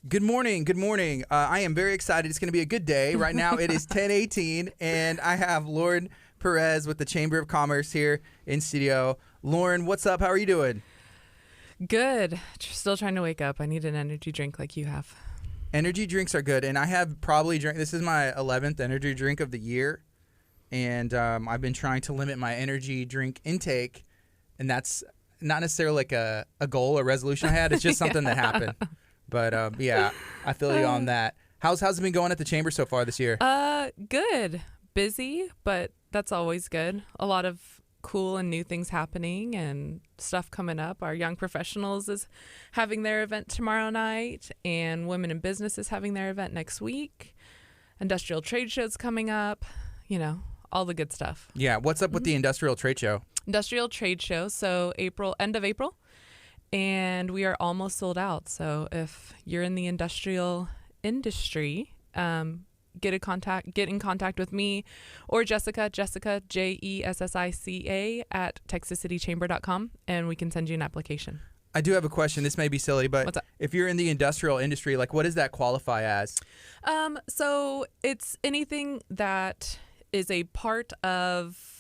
Good morning. Good morning. I am very excited. It's going to be a good day. Right now it is 10:18, and I have Lauren Perez with the Chamber of Commerce here in studio. Lauren, what's up? How are you doing? Good. Still trying to wake up. I need an energy drink like you have. Energy drinks are good, and I have probably drank. This is my 11th energy drink of the year, and I've been trying to limit my energy drink intake, and that's not necessarily like a goal or resolution I had. It's just something that happened. But yeah, I feel you on that. How's it been going at the Chamber so far this year? Good. Busy, but that's always good. A lot of cool and new things happening and stuff coming up. Our Young Professionals is having their event tomorrow night, and Women in Business is having their event next week. Industrial Trade Show's coming up. You know, all the good stuff. Yeah, what's up with the Industrial Trade Show? Industrial Trade Show, so end of April. And we are almost sold out. So if you're in the industrial industry, get in contact with me or Jessica, Jessica, at texascitychamber.com, and we can send you an application. I do have a question. This may be silly, but if you're in the industrial industry, like, what does that qualify as? So it's anything that is a part of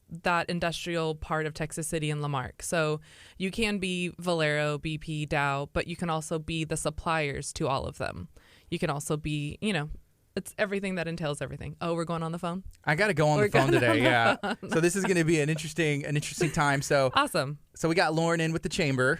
that industrial part of Texas City and Lamarque. So you can be Valero, BP, Dow, but you can also be the suppliers to all of them. You can also be, it's everything that entails everything. Oh, we're going on the phone? I got to go on the phone today, yeah. So this is going to be an interesting time. So awesome. So we got Lauren in with the Chamber,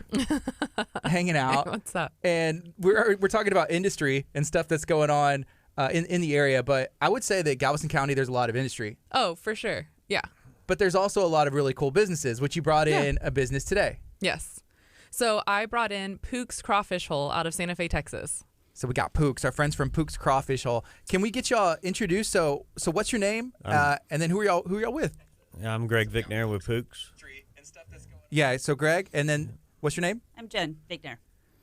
hanging out. Hey, what's up? And we're talking about industry and stuff that's going on in the area, but I would say that Galveston County, there's a lot of industry. Oh, for sure. Yeah. But there's also a lot of really cool businesses, which you brought in a business today. Yes. So I brought in Pooks Crawfish Hole out of Santa Fe, Texas. So we got Pooks, our friends from Pooks Crawfish Hole. Can we get y'all introduced? So what's your name? And then who are y'all with? I'm Greg Vickner with Pooks. Yeah, so Greg, and then what's your name? I'm Jen Vickner.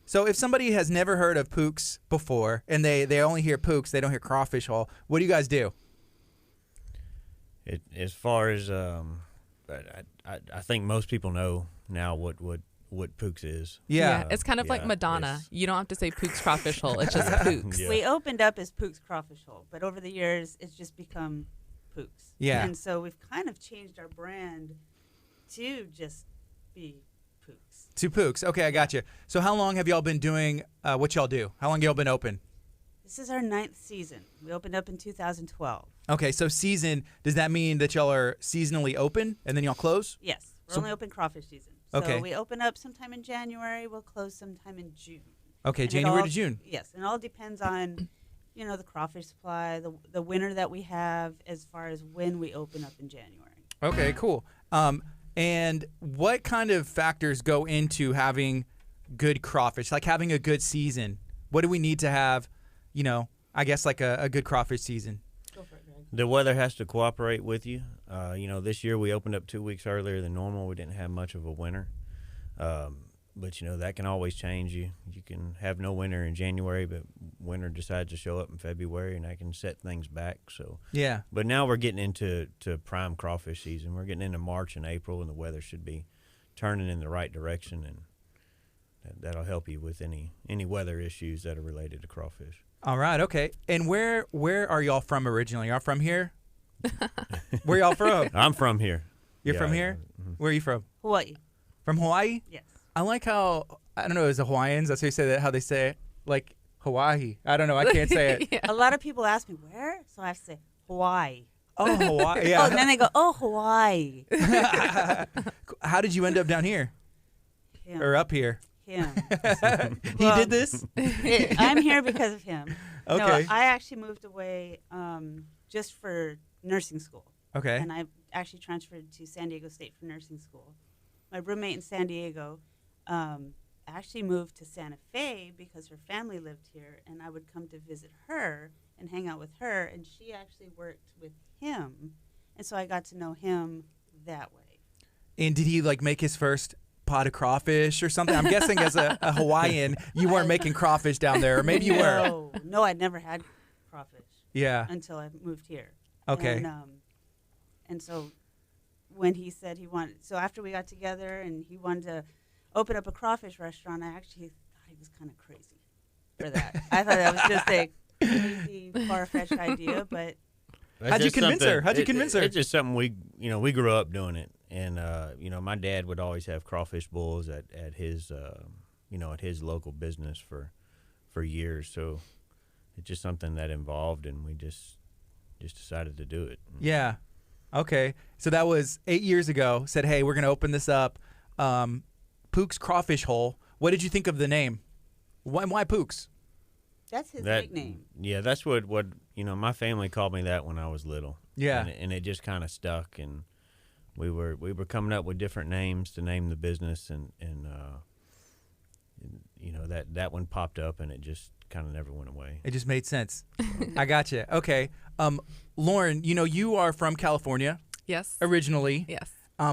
So if somebody has never heard of Pooks before, and they only hear Pooks, they don't hear Crawfish Hole, what do you guys do? As far as I think most people know now what Pooks is. Yeah. It's kind of like Madonna. You don't have to say Pooks Crawfish Hole. It's just Pooks. Yeah. We opened up as Pooks Crawfish Hole, but over the years it's just become Pooks. Yeah. And so we've kind of changed our brand to just be Pooks. To Pooks. Okay, I got you. So how long have y'all been doing what y'all do? How long have y'all been open? This is our 9th season. We opened up in 2012. Okay, so season, does that mean that y'all are seasonally open and then y'all close? Yes. We're only open crawfish season. So we open up sometime in January. We'll close sometime in June. Okay, January to June. Yes, and it all depends on, the crawfish supply, the winter that we have as far as when we open up in January. Okay, cool. And what kind of factors go into having good crawfish, like having a good season? What do we need to have, I guess like a good crawfish season? Go for it, Greg. The weather has to cooperate with you. This year we opened up 2 weeks earlier than normal. We didn't have much of a winter. But, that can always change. You can have no winter in January, but winter decides to show up in February, and that can set things back. So yeah. But now we're getting into prime crawfish season. We're getting into March and April, and the weather should be turning in the right direction, and that'll help you with any weather issues that are related to crawfish. All right, okay. And where are y'all from originally? Y'all from here? Where y'all from? I'm from here. You're from here? Mm-hmm. Where are you from? Hawaii. From Hawaii? Yes. I like how, I don't know, as the Hawaiians, that's how you say that, how they say it, like Hawaii. I don't know, I can't say it. Yeah. A lot of people ask me, where? So I have to say, Hawaii. Oh, Hawaii, yeah. Oh, and then they go, oh, Hawaii. How did you end up down here? Or up here? Him. He did this? I'm here because of him. Okay. No, I actually moved away just for nursing school. Okay. And I actually transferred to San Diego State for nursing school. My roommate in San Diego actually moved to Santa Fe because her family lived here, and I would come to visit her and hang out with her, and she actually worked with him, and so I got to know him that way. And did he make his first pot of crawfish or something? I'm guessing as a Hawaiian, you weren't making crawfish down there, or maybe you were. No, I'd never had crawfish. Yeah. Until I moved here. Okay. And so when he said so after we got together and he wanted to open up a crawfish restaurant, I actually thought he was kind of crazy. for that. I thought that was just a crazy, far-fetched idea, but How'd you convince her? How'd you convince her? It's just something we grew up doing it, and my dad would always have crawfish bowls at his at his local business for years. So it's just something that involved, and we just decided to do it. Yeah. Okay. So that was 8 years ago. Said, hey, we're gonna open this up, Pooks Crawfish Hole. What did you think of the name? Why Pooks? that's his nickname. Yeah, that's what my family called me that when I was little. Yeah. And it just kind of stuck, and we were coming up with different names to name the business, and that one popped up, and it just kind of never went away. It just made sense. I gotcha. Okay. Lauren, you are from California Yes. originally. Yes.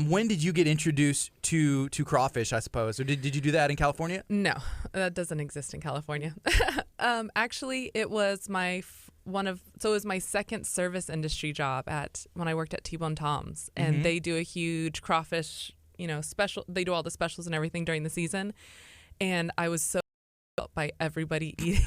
When did you get introduced to crawfish, I suppose? Or did you do that in California? No, that doesn't exist in California. Actually, it was it was my second service industry job when I worked at T-Bone Tom's, and they do a huge crawfish, special. They do all the specials and everything during the season, and I was so by everybody eating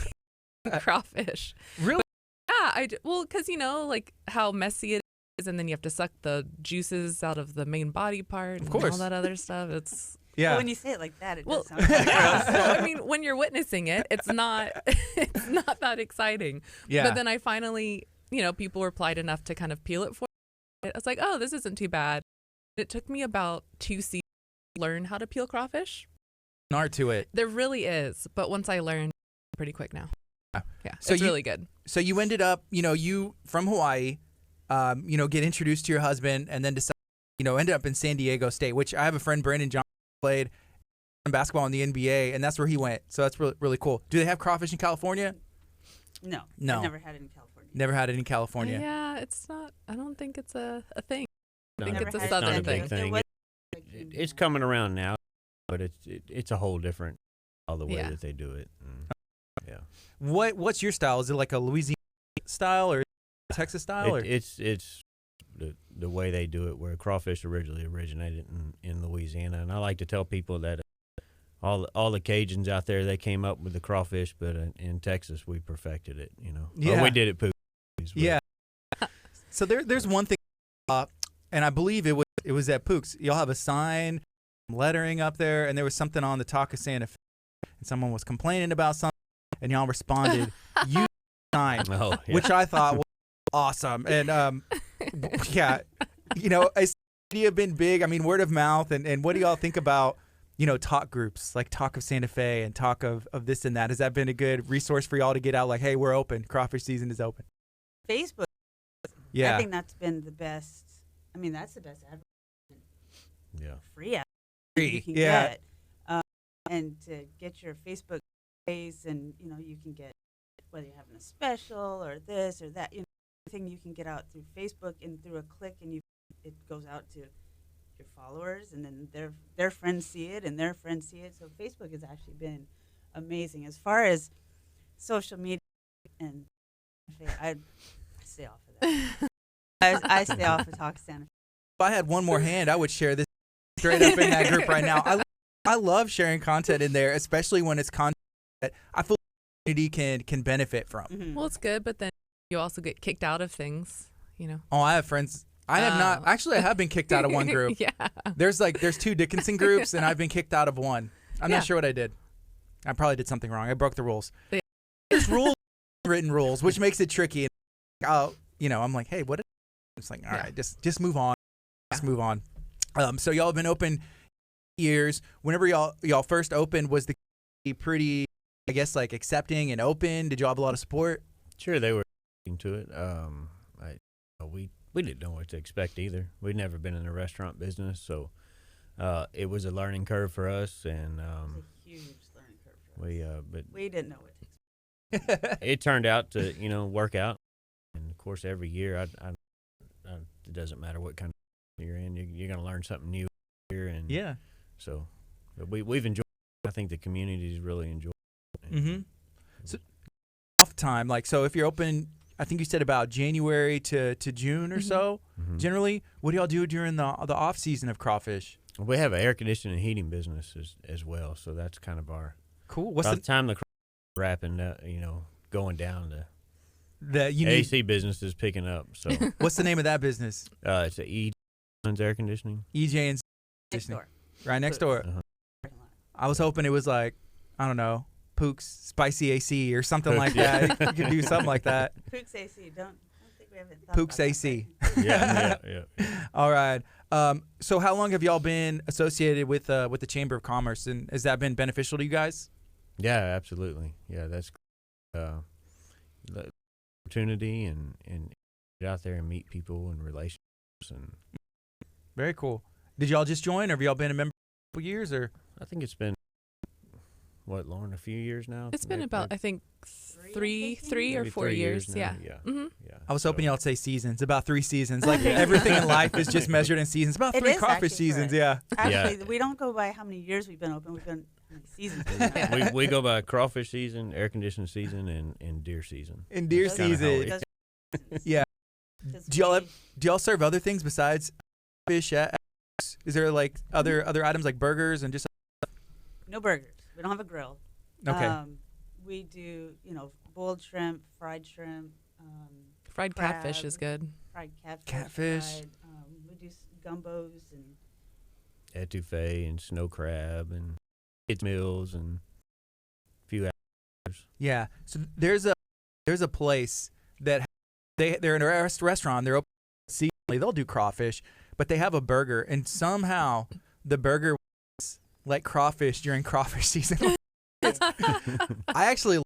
crawfish. Really? Yeah, because like how messy it is, and then you have to suck the juices out of the main body part, Of course. and all that other stuff. It's Yeah. But when you say it like that, it well, does sound kind of gross. well, I mean, when you're witnessing it, it's not that exciting. Yeah. But then I finally, people were polite enough to kind of peel it for me. I was like, oh, this isn't too bad. It took me about 2 seasons to learn how to peel crawfish. An art to it. There really is, but once I learned, pretty quick now. Yeah, So it's you- really good. So you ended up, you from Hawaii, get introduced to your husband, and then decide, ended up in San Diego State, which I have a friend, Brandon John, played basketball in the NBA, and that's where he went. So that's really, really cool. Do they have crawfish in California? No. No. I've never had it in California. Never had it in California. Yeah, it's not. I don't think it's a thing. I think No, it's a had it southern in not a big thing. thing. was- It's coming around now, but it's a whole different all the way Yeah. that they do it. And, yeah. What's your style? Is it like a Louisiana style or Texas style? It's the way they do it, where crawfish originally originated in Louisiana, and I like to tell people that all the Cajuns out there, they came up with the crawfish, but in Texas we perfected it. Yeah. Or we did it Pooks. Yeah. So there's one thing, and I believe it was at Pooks. Y'all have a sign, lettering up there, and there was something on the Talk of Santa Fe, and someone was complaining about something, and y'all responded, "You sign," Oh, yeah. which I thought was awesome. And yeah, has media been big? I mean, word of mouth, and what do y'all think about talk groups like Talk of Santa Fe and Talk of this and that? Has that been a good resource for y'all to get out? Like, hey, we're open. Crawfish season is open. Facebook. Yeah. I think that's been the best. I mean, that's the best advertisement. Yeah. Free ad Free, you can yeah. get. And to get your Facebook page, and you can get whether you're having a special or this or that, everything you can get out through Facebook, and through a click, and it goes out to your followers, and then their friends see it, and their friends see it. So Facebook has actually been amazing as far as social media, and I stay off of that. I stay off of Talk Santa Fe. If I had one more hand, I would share this straight up in that group right now. I love sharing content in there, especially when it's content that I feel the community can benefit from. Mhm. Well, it's good, but then you also get kicked out of things. Oh, I have friends. I have not. Actually, I have been kicked out of one group. Yeah. There's 2 Dickinson groups, and I've been kicked out of one. I'm Yeah. not sure what I did. I probably did something wrong. I broke the rules. Yeah. There's written rules, which makes it tricky. I'm like, hey, what? It's like, all Yeah. right, just move on. Just move on. So y'all have been open years. Whenever y'all first opened, was the community pretty, I guess, like accepting and open? Did y'all have a lot of support? Sure, they were into it. We didn't know what to expect either. We'd never been in the restaurant business, so it was a learning curve for us, and It's a huge learning curve for us. but We didn't know what to expect. it turned out to work out. And of course, every year, it doesn't matter what kind of you're in, you're going to learn something new here, and Yeah. so but we've enjoyed it. I think the community's really enjoyed it. Mm-hmm. So off time, so if you're open, I think you said about January to June or so. Mhm. Generally, what do y'all do during the off season of crawfish? We have an air conditioning and heating business as well, so that's kind of our. Cool. What's By the the time the wrapping up, going down. The you need, AC business is picking up. So what's the name of that business? it's a air conditioning. EJ and Next door. right next door. Uh-huh. Parking lot. I was hoping it was like, I don't know, Pooks Spicy AC or something like Pooks, that. You could do something like that. Pooks AC. I don't think we haven't thought Pooks about AC. that, Yeah. All right. So how long have y'all been associated with the Chamber of Commerce, and has that been beneficial to you guys? Yeah, absolutely. Yeah, that's the opportunity and get out there and meet people and relationships and. Very cool. Did y'all just join, or have y'all been a member for a couple years, or? I think it's been Lauren, a few years now. It's been about, I think, three or Maybe 4 3 years. now. Yeah. Yeah. hmm Yeah. I was hoping So- y'all would say seasons. About 3 seasons. Like everything in life is just measured in seasons. About It 3 is crawfish actually seasons. correct. Yeah. Actually, we don't go by how many years we've been open. We've been how many seasons. We've been open. we go by crawfish season, air conditioning season, and deer season. In deer Those are kinda how season. we- Those are seasons. Yeah. 'Cause Do y'all we- have, do y'all serve other things besides fish? Is there like other items like burgers and just? No burgers. We don't have a grill. Okay. We do, boiled shrimp, fried shrimp, Fried catfish is Crab. good. fried catfish. Catfish. Fried, we do gumbos and Etouffee and snow crab and kids meals and a few hours. Yeah. So there's a place that they're in a restaurant. They're open seasonally. They'll do crawfish, but they have a burger, and somehow the burger was like crawfish during crawfish season. I actually,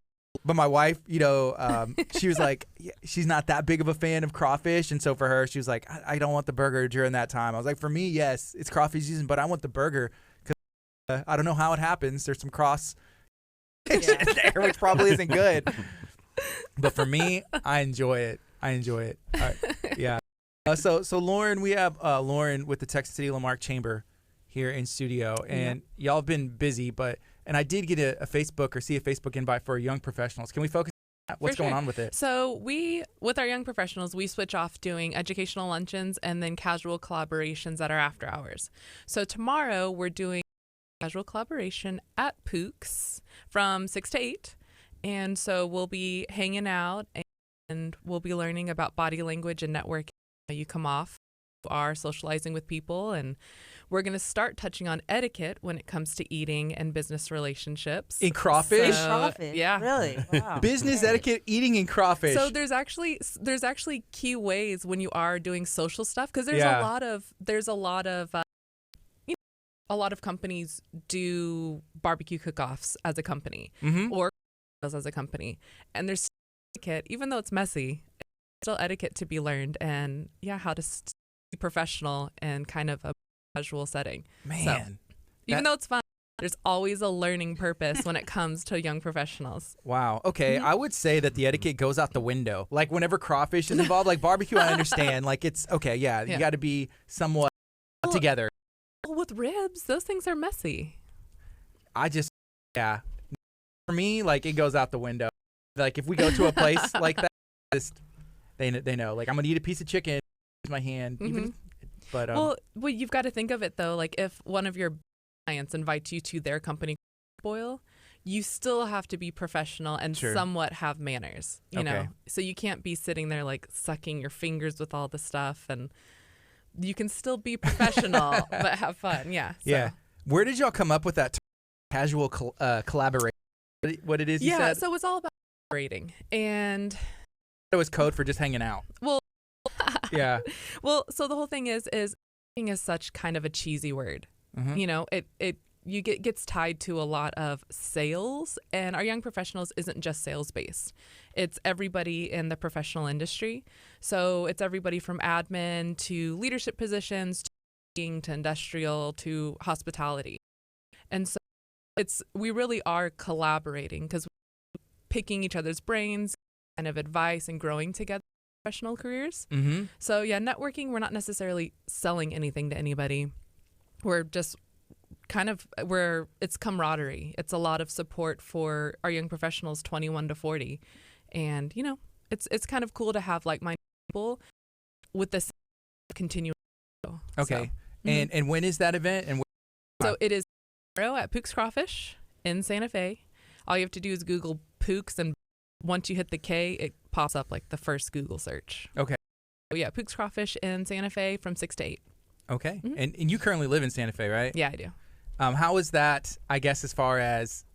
but my wife, she was like, yeah, she's not that big of a fan of crawfish, and so for her, she was like, I don't want the burger during that time. I was like, for me, yes, it's crawfish season, but I want the burger because I don't know how it happens. There's some cross in there, which probably isn't good. But for me, I enjoy it. All right. Yeah. So Lauren, we have Lauren with the Texas City Lamarque Chamber here in studio, and y'all have been busy, and I did get a Facebook or see a Facebook invite for young professionals. Can we focus on that? What's For sure. going on with it? So with our young professionals, we switch off doing educational luncheons and then casual collaborations at our after hours. So tomorrow we're doing casual collaboration at Pooks from 6 to 8. And so we'll be hanging out and we'll be learning about body language and networking. You come off, you are socializing with people, and we're going to start touching on etiquette when it comes to eating and business relationships. In crawfish? So, crawfish. yeah. Really? Wow. Business Okay. etiquette, eating in crawfish. So there's actually key ways when you are doing social stuff, because there's Yeah. a lot of a lot of companies do barbecue cook-offs as a company Mhm. or as a company, and there's etiquette, even though it's messy, it's still etiquette to be learned, and how to be professional and kind of a casual setting. Man. Even That- though it's fun, there's always a learning purpose when it comes to young professionals. Wow. Okay. Mhm. I would say that the etiquette goes out the window. Like whenever crawfish is involved, like barbecue, I understand. Like it's okay. Yeah. You Yeah. got to be somewhat Well, together. With ribs, those things are messy. Yeah. For me, like it goes out the window. Like if we go to a place like that, just they know. Like I'm gonna eat a piece of chicken, use my hand. Even, but Well, you've got to think of it though. Like if one of your clients invites you to their company boil, you still have to be professional and Sure. somewhat have manners. You Okay. know, so you can't be sitting there like sucking your fingers with all the stuff, and you can still be professional but have fun. Yeah. So. yeah. Where did y'all come up with that casual collaboration? What it is? You Yeah. said? So it's all about collaborating, and It was code for just hanging out. Well, Yeah. well, so the whole thing is such kind of a cheesy word. Mhm. You know, it gets tied to a lot of sales, and our young professionals isn't just sales based. It's everybody in the professional industry. So it's everybody from admin to leadership positions to industrial to hospitality. And so we really are collaborating because we're picking each other's brains, kind of advice, and growing together in professional careers. Mm-hmm. So yeah, networking, we're not necessarily selling anything to anybody. We're just it's camaraderie. It's a lot of support for our young professionals 21 to 40. And, you know, it's kind of cool to have like-minded people with this continuing. Okay. So, And when is that event? And so it is tomorrow at Pooks Crawfish in Santa Fe. All you have to do is Google Pooks, and once you hit the K, it pops up like the first Google search. Okay. So yeah, Pooks Crawfish in Santa Fe from 6 to 8. Okay. Mhm. And you currently live in Santa Fe, right? Yeah, I do. How is that, I guess, as far as,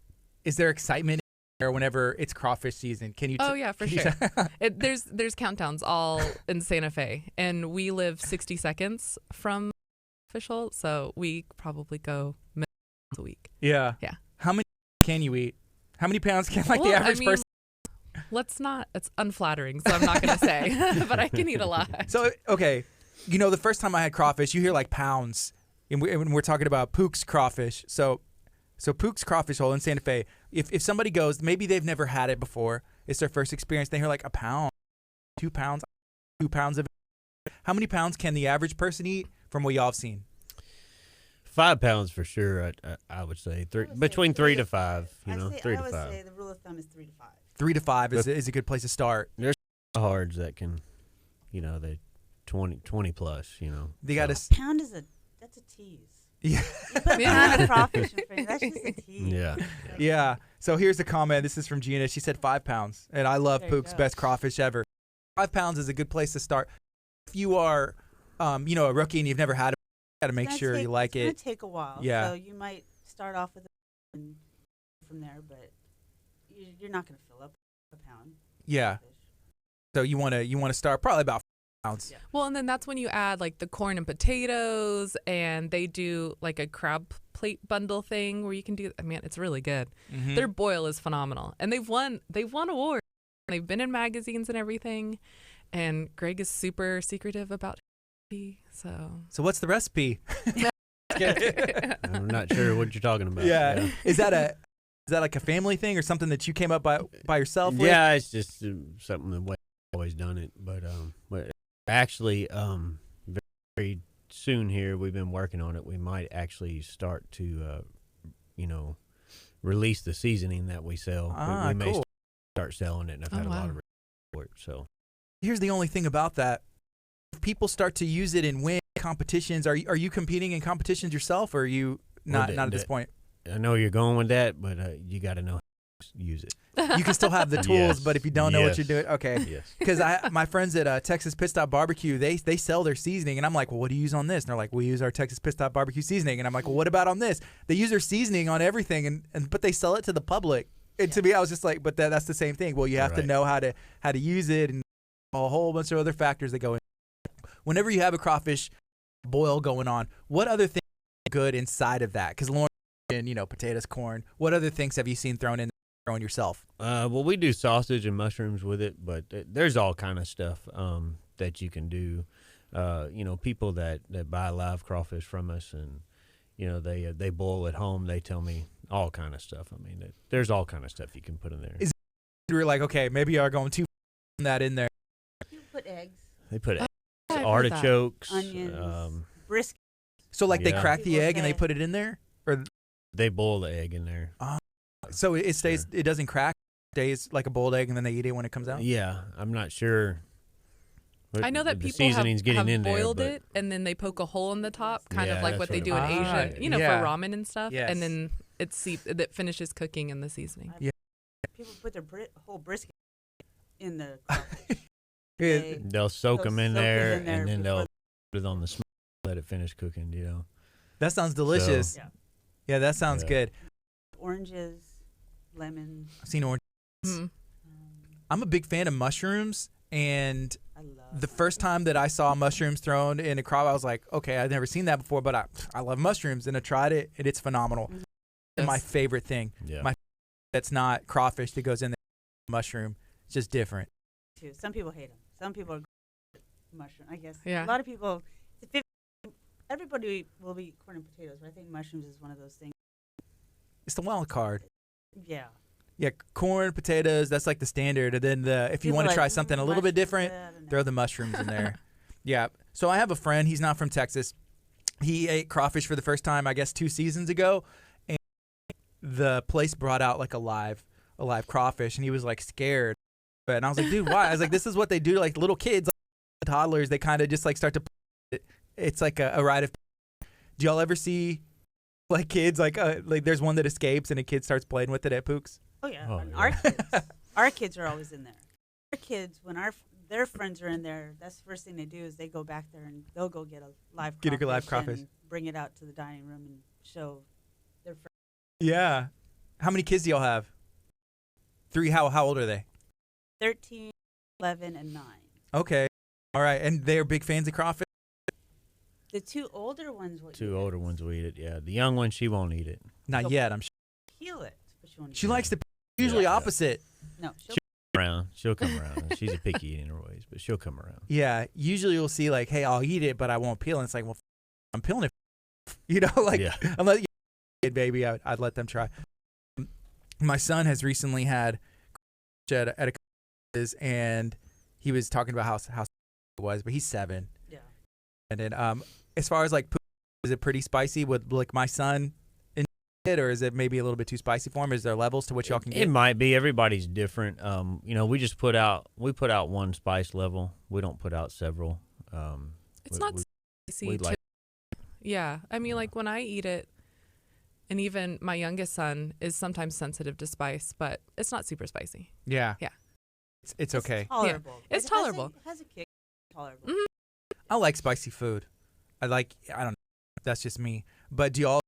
is there excitement or whenever it's crawfish season? Can you? Oh yeah, for sure. There's countdowns all in Santa Fe, and we live 60 seconds from official, so we probably go a week. Yeah. Yeah. How many can you eat? How many pounds can the Well, average person? Let's not. It's unflattering, so I'm not going to say, but I can eat a lot. So, okay, the first time I had crawfish, you hear like pounds, and we're talking about Pooks crawfish. So Pooks crawfish hole in Santa Fe, if somebody goes, maybe they've never had it before, it's their first experience, they hear like a pound, 2 pounds, 2 pounds of it. How many pounds can the average person eat from what y'all have seen? 5 pounds for sure. I would say between 3 to 5. You know, 3 to 5. I would say the rule of thumb is 3 to 5. 3 to 5 is a good place to start. There's hards that can, they 20 plus. They got A pound that's a tease. Yeah. You put a pound of crawfish in front, that's just a tease. Yeah. Yeah. So here's a comment. This is from Gina. She said 5 pounds, and I love There you Pooks, go. best crawfish ever. 5 pounds is a good place to start. If you are, a rookie and you've never had it, you got to make sure you like It's it. going to take a while. Yeah. So you might start off with a and from there, but you're not going to fill up a pound. Yeah. Fish. So you want to start probably about 5 pounds. Yeah. Well, and then that's when you add like the corn and potatoes, and they do like a crab plate bundle thing where you can do. I mean, it's really good. Mhm. Their boil is phenomenal, and they've won awards. They've been in magazines and everything. And Greg is super secretive about so. So what's the recipe? I'm not sure what you're talking about. Yeah. Is that like a family thing or something that you came up by yourself with? Yeah, it's just something the way I've always done it. But actually, very soon here, we've been working on it. We might actually start to, release the seasoning that we sell. We may cool. start selling it, and I've had a lot of for it. So Here's the only thing about that. If people start to use it and win competitions, are you competing in competitions yourself, or are you not at this point? I know you're going with that, but you got to know how to use it. You can still have the tools, Yes. but if you don't know what Yes. you're doing, okay. Yes. Because my friends at Texas Pit Stop Barbecue, they sell their seasoning, and I'm like, well, what do you use on this? And they're like, we use our Texas Pit Stop Barbecue seasoning, and I'm like, well, what about on this? They use their seasoning on everything, but they sell it to the public. And to me, I was just like, but that's the same thing. Well, you have to Right. know how to use it, and a whole bunch of other factors that go in. Whenever you have a crawfish boil going on, what other things are good inside of that? Because Lauren, potatoes, corn. What other things have you seen thrown yourself? Well, we do sausage and mushrooms with it, but there's all kind of stuff that you can do. People that buy live crawfish from us, and they boil at home. They tell me all kind of stuff. I mean, there's all kind of stuff you can put in there. You were like, okay, maybe you're going too that in there. You put eggs, They put I've heard that. artichokes, onions, brisket. So like they Yeah. crack the People egg and they say- put it in there, or they boil the egg in there. so it stays. It doesn't crack. It stays like a boiled egg, and then they eat it when it comes out. Yeah, I'm not sure. I know that the people have seasoning's getting in there, boiled but it, and then they poke a hole in the top, kind Yeah, of like that's what they what do in it was. Asian, yeah. for ramen and stuff. Yes. And then it finishes cooking in the seasoning. People put their whole brisket in the crawfish. Yeah. they'll soak them in soak it there, in there and then they'll before- put it on the smoke, let it finish cooking. That sounds delicious. Yeah. Yeah, that sounds Yeah. good. Oranges, lemons. I've seen orange. Mhm. I'm a big fan of mushrooms, and I love the first time that I saw mushrooms thrown in a craw, I was like, okay, I've never seen that before, but I love mushrooms, and I tried it, and it's phenomenal. Mhm. And my Yes. favorite thing. Yeah. My that's not crawfish that goes in there, mushroom. It's just different. too. Some people hate them. Some people are mushroom. I guess Yeah. a lot of people. Everybody will eat corn and potatoes, but I think mushrooms is one of those things. It's the wild card. Yeah. Yeah, corn, potatoes, that's like the standard. And then if you People want to are try like, something a little bit mushrooms, different, I don't know. throw the mushrooms in there. Yeah. So I have a friend. He's not from Texas. He ate crawfish for the first time, I guess, 2 seasons ago. And the place brought out like a live crawfish, and he was like scared. And I was like, dude, why? I was like, this is what they do. Like little kids, like toddlers, they kind of just like start to. It's like a rite of. Do y'all ever see like kids like there's one that escapes and a kid starts playing with it at Pooks? Oh yeah, Oh, and yeah. our kids are always in there. Our kids, when their friends are in there, that's the first thing they do is they go back there and they'll go get a live Get a live crawfish. and bring it out to the dining room and show their friends. Yeah. How many kids do y'all have? 3. How old are they? 13, 11, and 9. Okay. All right. And they're big fans of crawfish? The 2 older ones will eat Two it. older ones will eat it. Yeah, the young one she won't eat it. Not She'll yet, I'm sure. Peel it, but she won't eat She it. likes to usually Yeah. opposite. No, she'll She'll come around. She's a picky eater in her ways, but she'll come around. Yeah. Usually you'll see like, hey, I'll eat it, but I won't peel. And it's like, well, I'm peeling it. You know, like, Yeah. unless you're a kid, baby, I'd let them try. My son has recently had at a and he was talking about how it was, but he's 7. yeah. And then as far as like, is it pretty spicy? Would like my son enjoy it, or is it maybe a little bit too spicy for him? Is there levels to which y'all can It get? might be. Everybody's different. You know, we put out one spice level. We don't put out several. It's we- not we- spicy. we like- Yeah. I mean, like when I eat it, and even my youngest son is sometimes sensitive to spice, but it's not super spicy. Yeah. Yeah. It's okay. Tolerable. It's It tolerable. It has a kick. Tolerable. Mhm. I like spicy food. I don't know. That's just me. But do y'all,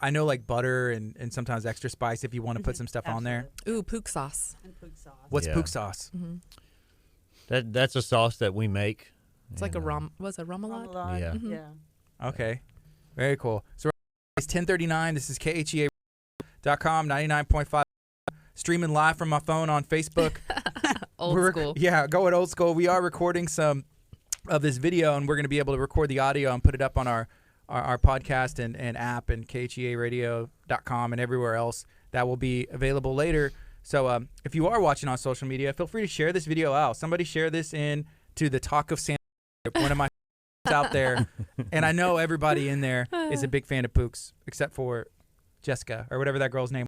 I know like butter and sometimes extra spice if you want to put Mhm. some stuff on there. Ooh, Pooks sauce. And Pooks sauce. What's Yeah. Pook sauce? Hmm. That's a sauce that we make. It's like a and, remoulade? Remoulade, Yeah. Mhm. Yeah. Okay. Very cool. So it's 10:39. This is KHEA.com, 99.5. Streaming live from my phone on Facebook. Old school. Yeah, going old school. We are recording some of this video, and we're going to be able to record the audio and put it up on our podcast and app and KHEAradio.com and everywhere else. That will be available later. So if you are watching on social media, feel free to share this video out. Somebody share this in to the Talk of San group, one of my out there. And I know everybody in there is a big fan of Pooks, except for Jessica or whatever that girl's name.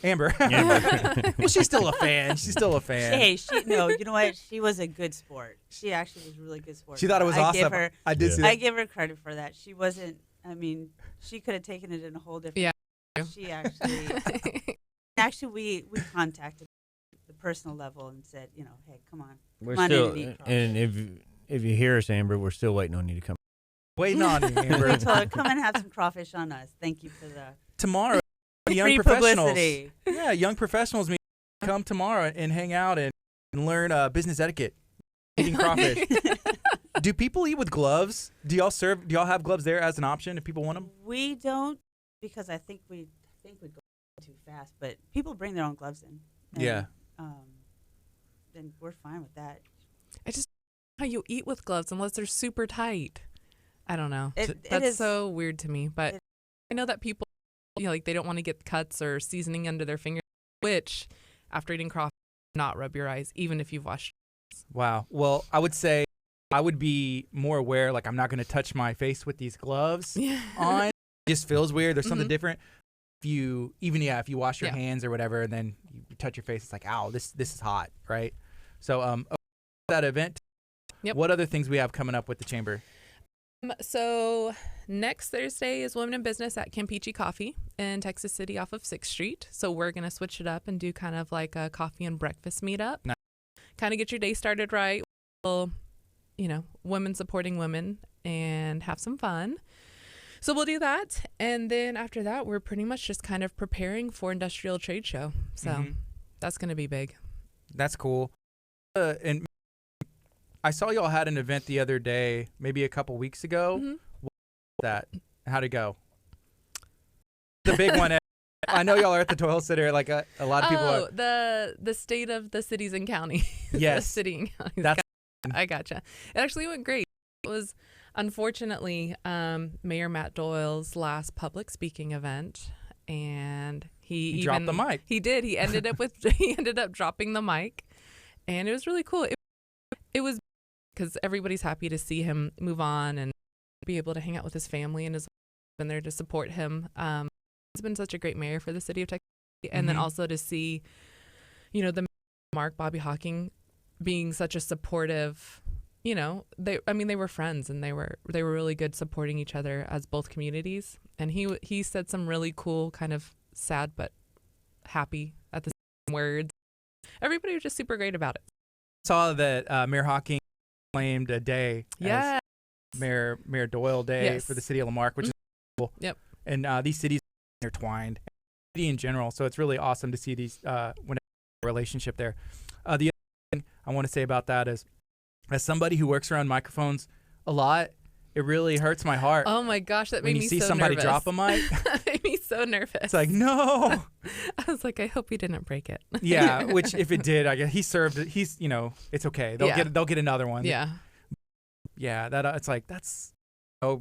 Amber. Well, she's still a fan. She's still a fan. Hey, you know what? She was a good sport. She actually was a really good sport. She thought it was awesome. I did Yeah. see I that. give her credit for that. She wasn't. I mean, she could have taken it in a whole different. Yeah. She actually, we contacted the personal level and said, you know, hey, come on. We're Come on in still, and eat and if you hear us, Amber, we're still waiting on you to come. Waiting on you, We Amber. told her, come and have some crawfish on us. Thank you for the Tomorrow, young free professionals. publicity. Yeah, young professionals meet. Come tomorrow and hang out and learn business etiquette. Eating crawfish. Do people eat with gloves? Do y'all have gloves there as an option if people want them? We don't, because I think we'd go too fast. But people bring their own gloves in. And, Yeah. Then we're fine with that. I just how you eat with gloves unless they're super tight. I don't know. It That's is so weird to me. But it- I know that people, like they don't want to get cuts or seasoning under their fingers, which after eating crawfish, not rub your eyes, even if you've washed. Wow. Well, I would say I would be more aware. Like I'm not going to touch my face with these gloves Yeah. on. It just feels weird. There's something Mhm. different. If you wash your Yeah. hands or whatever, and then you touch your face, it's like, ow, this is hot, right? So that event. Yep. What other things we have coming up with the chamber? So next Thursday is Women in Business at KHEA Coffee in Texas City off of 6th Street. So we're going to switch it up and do kind of like a coffee and breakfast meetup. Nice. Kind of get your day started right. We'll, women supporting women and have some fun. So we'll do that. And then after that, we're pretty much just kind of preparing for Industrial Trade Show. So Mhm. that's going to be big. That's cool. And I saw y'all had an event the other day, maybe a couple weeks ago. Mhm. How'd it go? The big one. I know y'all are at the Toil Center. Like a lot of people are. the state of the cities and county. Yes. The city and counties. That's I gotcha. It actually went great. It was unfortunately Mayor Matt Doyle's last public speaking event, and he dropped the mic. He did. He ended up dropping the mic, and it was really cool. It was because everybody's happy to see him move on and be able to hang out with his family and his been there to support him. He's been such a great mayor for the city of Texas, and then Mhm. also to see, the Marque, Bobby Hawking, being such a supportive. They were friends and they were really good supporting each other as both communities. And he said some really cool, kind of sad but happy at the words. Everybody was just super great about it. Saw that Mayor Hawking claimed a day Yeah. as Mayor Doyle Day Yes. for the city of Lamarck, which is cool. Yep. And these cities are intertwined, city in general. So it's really awesome to see these when a relationship there. The other thing I want to say about that is, as somebody who works around microphones a lot, it really hurts my heart. Oh my gosh, that made when me you see so somebody nervous. drop a mic. That made me so nervous. It's like, no. I was like, I hope he didn't break it. Yeah, which if it did, I guess he served it. He's, it's okay. They'll get another one. Yeah. Yeah, that it's like that's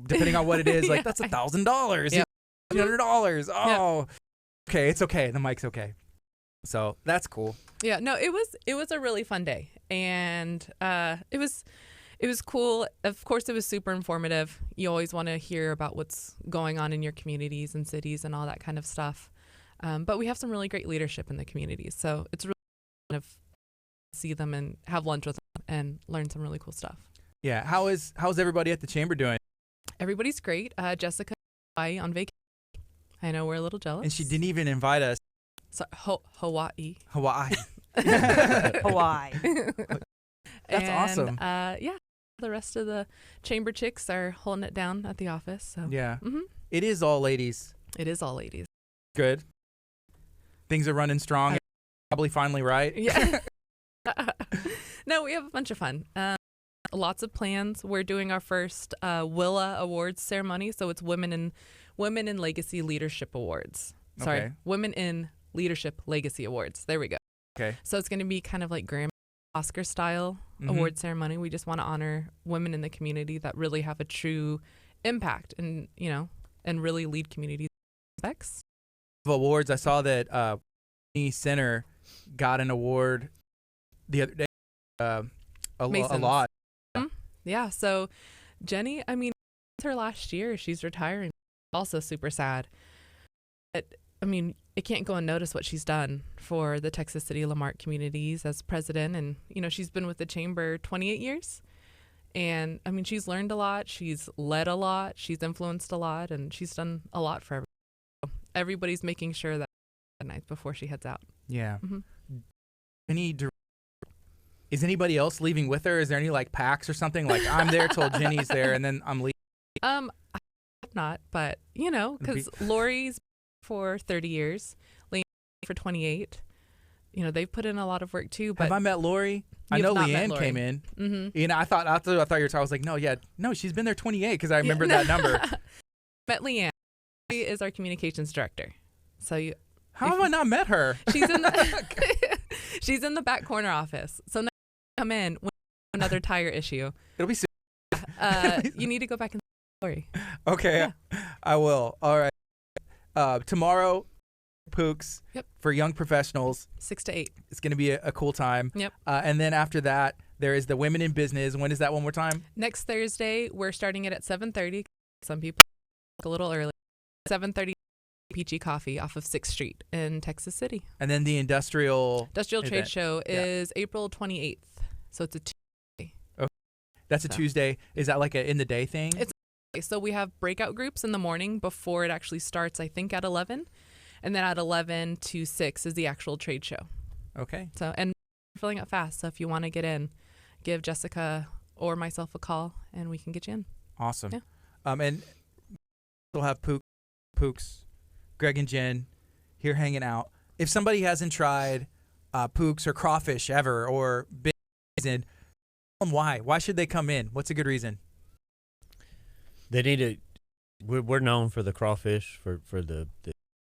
depending on what it is, like that's $1,000, Yep. $100. Oh, okay, it's okay. The mic's okay. So that's cool. Yeah, no, it was a really fun day, and it was cool. Of course, it was super informative. You always want to hear about what's going on in your communities and cities and all that kind of stuff. But we have some really great leadership in the communities, so it's really fun to see them and have lunch with them and learn some really cool stuff. Yeah, how's everybody at the chamber doing? Everybody's great. Jessica on vacation. I know we're a little jealous. And she didn't even invite us. So, Hawaii. Hawaii. Hawaii. That's awesome. Yeah, the rest of the chamber chicks are holding it down at the office. So Yeah. Mhm. It is all ladies. It is all ladies. Good. Things are running strong. Probably finally right. Yeah. No, we have a bunch of fun. Lots of plans. We're doing our first WILA Awards ceremony. So it's Women in Legacy Leadership Awards. Sorry, Okay. Women in Leadership Legacy Awards. There we go. Okay. So it's going to be kind of like Grammy Oscar style Mhm. award ceremony. We just want to honor women in the community that really have a true impact and really lead community aspects. Awards. I saw that Center got an award the other day. A Masons. lot. Yeah. So Jenny, I mean, it's her last year. She's retiring. Also super sad. But, I mean, it can't go unnoticed what she's done for the Texas City Lamarck communities as president. And, she's been with the chamber 28 years. And, I mean, she's learned a lot. She's led a lot. She's influenced a lot. And she's done a lot for everybody. So everybody's making sure that night before she heads out. Yeah. Mhm. Is anybody else leaving with her? Is there any like packs or something? Like I'm there till Jenny's there and then I'm leaving. I hope not, but because Lori's for 30 years, Leanne for 28. They've put in a lot of work too. But have I met Lori? I You've know not met Leanne Lori. came in. Mm-hmm. I thought you were talking. I was like, no, she's been there 28 because I remember that number. Met Leanne. She is our communications director. So How have I not met her? she's in the she's in the back corner office. So now you come in when another tire issue. It'll be soon. You need to go back and Lori. Okay, Yeah. I will. All right. Tomorrow, Pooks Yep. for young professionals. 6 to 8. It's going to be a cool time. Yep. And then after that, there is the Women in Business. When is that one more time? Next Thursday, we're starting it at 7:30. Some people a little early. 7:30 Peachy Coffee off of 6th Street in Texas City. And then the Industrial Trade event. Show Yeah. is April 28th. So it's a Tuesday. That's a So. Tuesday. Is that like a in the day thing? It's So we have breakout groups in the morning before it actually starts, I think at 11. And then at 11 to 6 is the actual trade show. Okay. So, and we're filling up fast. So if you want to get in, give Jessica or myself a call and we can get you in. Awesome. Yeah. And we'll have Pooks, Greg and Jen here hanging out. If somebody hasn't tried Pooks or Crawfish ever or been in, tell them why. Why should they come in? What's a good reason? They need to. We're known for the crawfish for the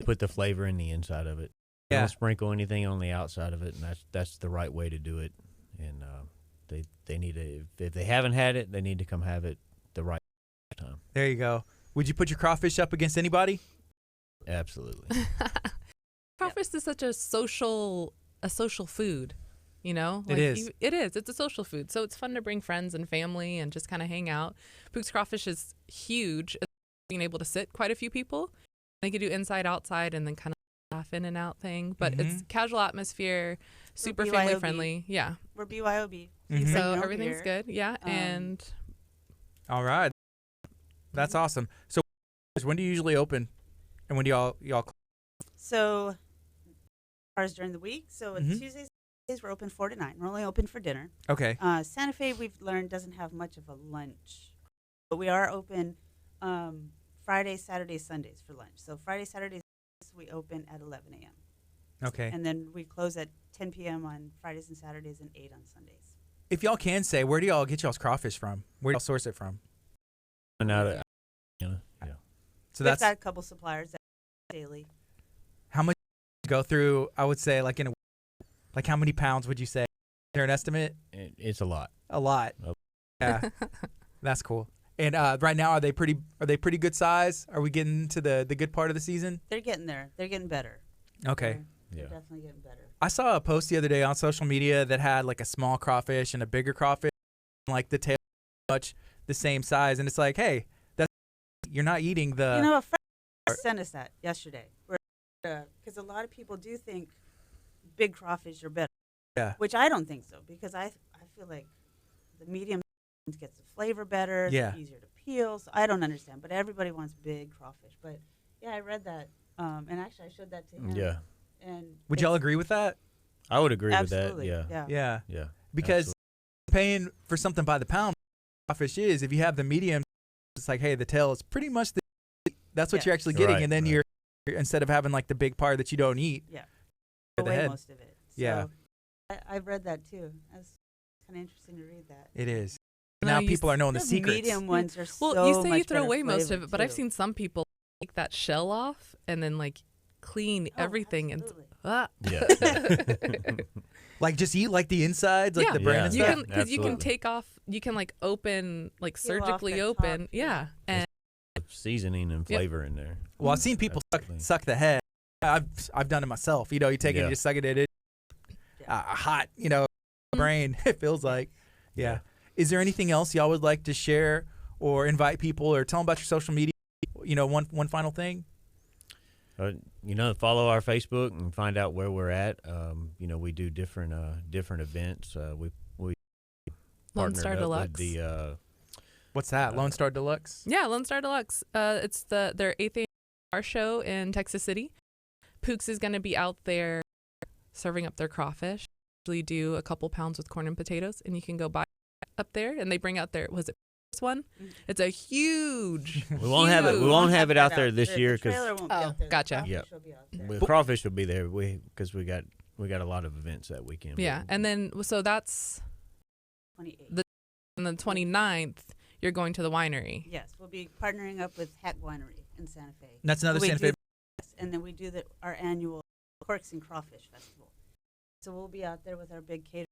put the flavor in the inside of it. Yeah. Don't sprinkle anything on the outside of it, and that's the right way to do it. And they need to, if they haven't had it, they need to come have it the right time. There you go. Would you put your crawfish up against anybody? Absolutely. Crawfish is such a social food, It Like, is. It is. It's a social food. So it's fun to bring friends and family and just kind of hang out. Pooks Crawfish is huge. Being able to sit quite a few people. They could do inside, outside, and then kind of laugh in and out thing. But it's casual atmosphere, super family BYOB. friendly. Yeah. We're BYOB. Mhm. Bring So no everything's beer. good. Yeah. And All right. That's awesome. So when do you usually open? And when do y'all close? So bars during the week. So Mhm. Tuesdays we're open 4 to 9. We're only open for dinner. Okay. Santa Fe, we've learned, doesn't have much of a lunch. But we are open Fridays, Saturdays, Sundays for lunch. So Friday, Saturdays, we open at 11 a.m. Okay. And then we close at 10 p.m. on Fridays and Saturdays and 8 on Sundays. If y'all can say, where do y'all get y'all's crawfish from? Where do y'all source it from? And out of, yeah. So We've that's got a couple suppliers daily. how much you go through, I would say, like in a, like how many pounds would you say? Is there an estimate? It's a lot. A lot. Oh. Yeah. That's cool. And right now, are they pretty good size? Are we getting to the good part of the season? They're getting there. They're getting better. Okay. They're Yeah. definitely getting better. I saw a post the other day on social media that had like a small crawfish and a bigger crawfish, like the tail much the same size, and it's like, hey, that's you're not eating the. You know, a friend sent us that yesterday. Because a lot of people do think big crawfish are better. Yeah. Which I don't think so, because I feel like the medium gets the flavor better. Yeah. They're easier to peel. So I don't understand, but everybody wants big crawfish. But yeah, I read that, and actually I showed that to him. Yeah. And Would y'all agree with that? I would agree absolutely, with that. yeah. Yeah. Yeah. Because paying for something by the pound, crawfish is, if you have the medium, it's like, hey, the tail is pretty much that's what Yeah. you're actually getting, Right, and then right. you're instead of having like the big part that you don't eat. Yeah. At the Away head. most of it. Yeah. So I've read that too. That's kind of interesting to read that. It is. No, Now you people are knowing the Those secrets. medium ones are Well, so you say you much throw better away most of flavor, it, but I've too. seen some people take that shell off and then like clean Oh, everything absolutely. and Yeah. Like just eat like the insides, like Yeah. the brain Yeah. and you stuff. can because you can Absolutely. take off, you can like open, like Peel off surgically the open, top, yeah, and Seasoning and Yep. flavor in there. Well, I've seen people Absolutely. suck the head. I've done it myself. You know, you take it and Yeah. you just suck it in it. A hot, brain. It feels like. Yeah. Is there anything else y'all would like to share or invite people or tell them about your social media? One final thing. Follow our Facebook and find out where we're at. We do different events. We Lone partnered Star up Deluxe. with the What's that? Lone Star Deluxe. Yeah, Lone Star Deluxe. It's their 8th annual car show in Texas City. Pooks is going to be out there serving up their crawfish. Usually do a couple pounds with corn and potatoes, and you can go buy up there. And they bring out their first one. It's a huge. we won't have it. We won't have it out there this year The because trailer won't be Oh, out there. The gotcha. crawfish Yep. will be out there. the crawfish will be there. Because we got a lot of events that weekend. Yeah, and then so that's 28. on the 29th. You're going to the winery. Yes, we'll be partnering up with Hack Winery in Santa Fe. And that's another We Santa do- Fe. yes, and then we do our annual Corks and Crawfish Festival. So we'll be out there with our big caterer,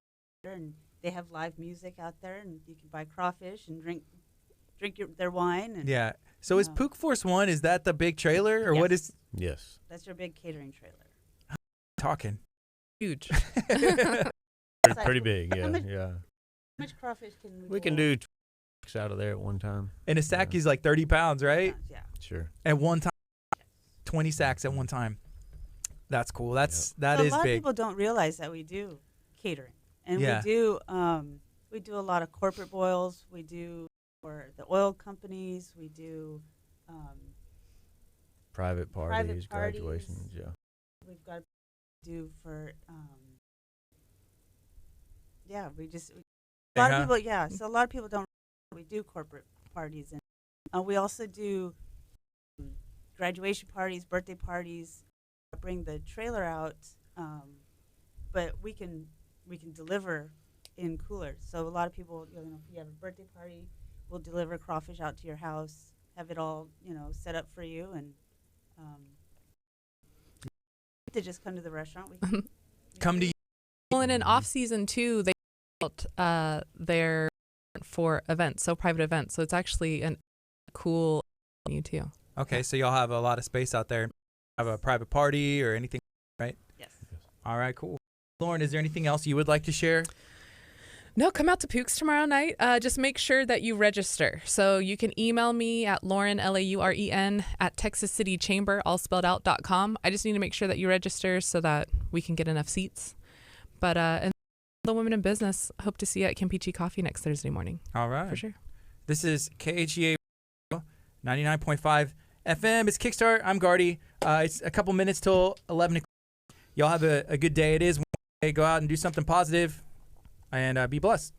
and they have live music out there, and you can buy crawfish and drink their wine. And Yeah. So is Yeah. Pook Force 1, is that the big trailer or what Yes. is Yes. That's your big catering trailer. talking? Huge. Pretty big. How Yeah. much- Yeah. How much crawfish can we We can pull? do out of there at one time. And a sack is like 30 pounds, right? Yeah. Sure. At one time. 20 sacks at one time. That's cool. That So is a lot big. of people don't realize that we do catering, and Yeah. we do a lot of corporate boils. We do for the oil companies. We do Private parties, graduations. Yeah. we've got to do for we just a lot of people so a lot of people don't we do corporate parties, and we also do graduation parties, birthday parties. Bring the trailer out, but we can deliver in coolers. So a lot of people, if you have a birthday party, we'll deliver crawfish out to your house, have it all set up for you, and to just come to the restaurant. We can, Come to you. Well, and in off season too, they out their for events, so private events. So it's actually a cool venue too. Okay, so y'all have a lot of space out there. Have a private party or anything, right? Yes. All right, cool. Lauren, is there anything else you would like to share? No, come out to Pooks tomorrow night. Just make sure that you register. So you can email me at Lauren, LAUREN, at TexasCityChamber, all spelled out.com. I just need to make sure that you register so that we can get enough seats. But and the women in business, hope to see you at Campeche Coffee next Thursday morning. All right. For sure. This is KHEA 99.5 FM. It's Kickstart. I'm Gardy. It's a couple minutes till 11 o'clock. Y'all have a good day. It is Wednesday. Go out and do something positive and be blessed.